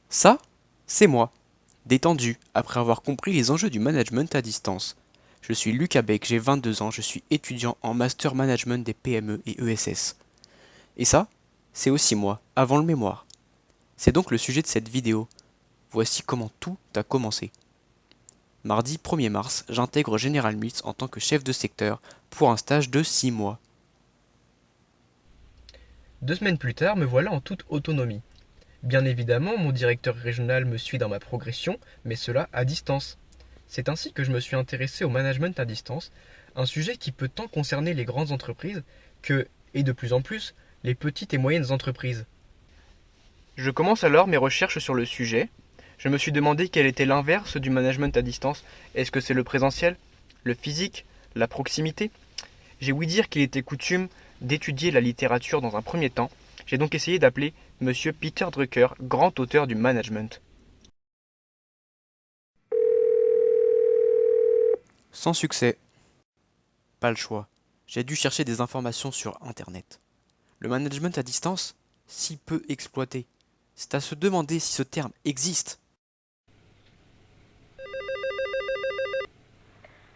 Ça, c'est moi, détendu après avoir compris les enjeux du management à distance. Je suis Lucas Beck, j'ai 22 ans, je suis étudiant en Master Management des PME et ESS. Et ça, c'est aussi moi, avant le mémoire. C'est donc le sujet de cette vidéo. Voici comment tout a commencé. Mardi 1er mars, j'intègre General Mills en tant que chef de secteur pour un stage de 6 mois. 2 semaines plus tard, me voilà en toute autonomie. Bien évidemment, mon directeur régional me suit dans ma progression, mais cela à distance. C'est ainsi que je me suis intéressé au management à distance, un sujet qui peut tant concerner les grandes entreprises que, et de plus en plus, les petites et moyennes entreprises. Je commence alors mes recherches sur le sujet. Je me suis demandé quel était l'inverse du management à distance. Est-ce que c'est le présentiel, le physique, la proximité? J'ai ouï dire qu'il était coutume d'étudier la littérature dans un premier temps. J'ai donc essayé d'appeler Monsieur Peter Drucker, grand auteur du management. Sans succès. Pas le choix. J'ai dû chercher des informations sur Internet. Le management à distance, si peu exploité. C'est à se demander si ce terme existe.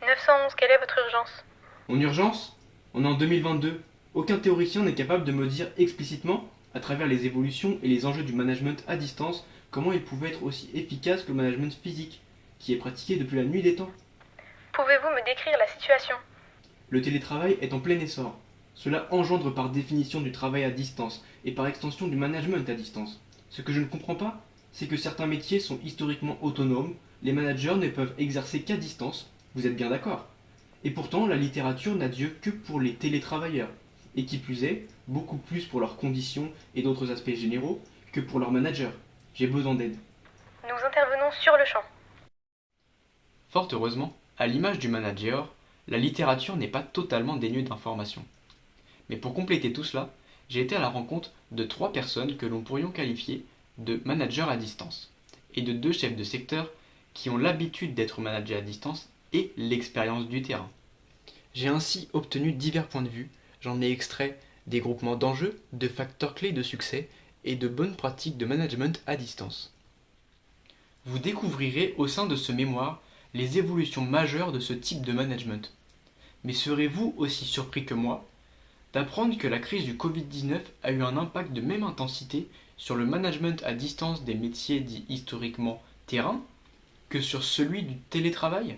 911, quelle est votre urgence? En urgence, on est en 2022. Aucun théoricien n'est capable de me dire explicitement, à travers les évolutions et les enjeux du management à distance, comment il pouvait être aussi efficace que le management physique, qui est pratiqué depuis la nuit des temps. Pouvez-vous me décrire la situation? Le télétravail est en plein essor. Cela engendre par définition du travail à distance et par extension du management à distance. Ce que je ne comprends pas, c'est que certains métiers sont historiquement autonomes, les managers ne peuvent exercer qu'à distance, vous êtes bien d'accord. Et pourtant, la littérature n'a Dieu que pour les télétravailleurs, et qui plus est, beaucoup plus pour leurs conditions et d'autres aspects généraux que pour leurs managers. J'ai besoin d'aide. Nous intervenons sur le champ. Fort heureusement, à l'image du manager, la littérature n'est pas totalement dénuée d'informations. Mais pour compléter tout cela, j'ai été à la rencontre de 3 personnes que l'on pourrions qualifier de managers à distance, et de 2 chefs de secteur qui ont l'habitude d'être managés à distance et l'expérience du terrain. J'ai ainsi obtenu divers points de vue, j'en ai extrait des groupements d'enjeux, de facteurs clés de succès et de bonnes pratiques de management à distance. Vous découvrirez au sein de ce mémoire les évolutions majeures de ce type de management. Mais serez-vous aussi surpris que moi d'apprendre que la crise du Covid-19 a eu un impact de même intensité sur le management à distance des métiers dits historiquement terrain que sur celui du télétravail?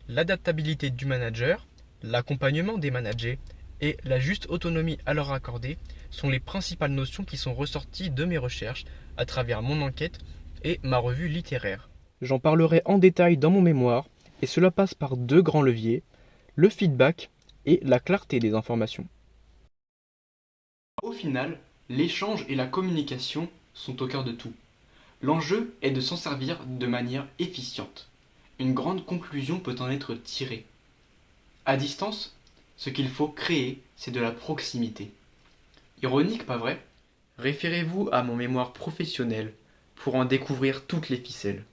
L'adaptabilité du manager, l'accompagnement des managers et la juste autonomie à leur accorder sont les principales notions qui sont ressorties de mes recherches à travers mon enquête et ma revue littéraire. J'en parlerai en détail dans mon mémoire, et cela passe par 2 grands leviers, le feedback et la clarté des informations. Au final, l'échange et la communication sont au cœur de tout. L'enjeu est de s'en servir de manière efficiente. Une grande conclusion peut en être tirée. À distance, ce qu'il faut créer, c'est de la proximité. Ironique, pas vrai? Référez-vous à mon mémoire professionnel pour en découvrir toutes les ficelles.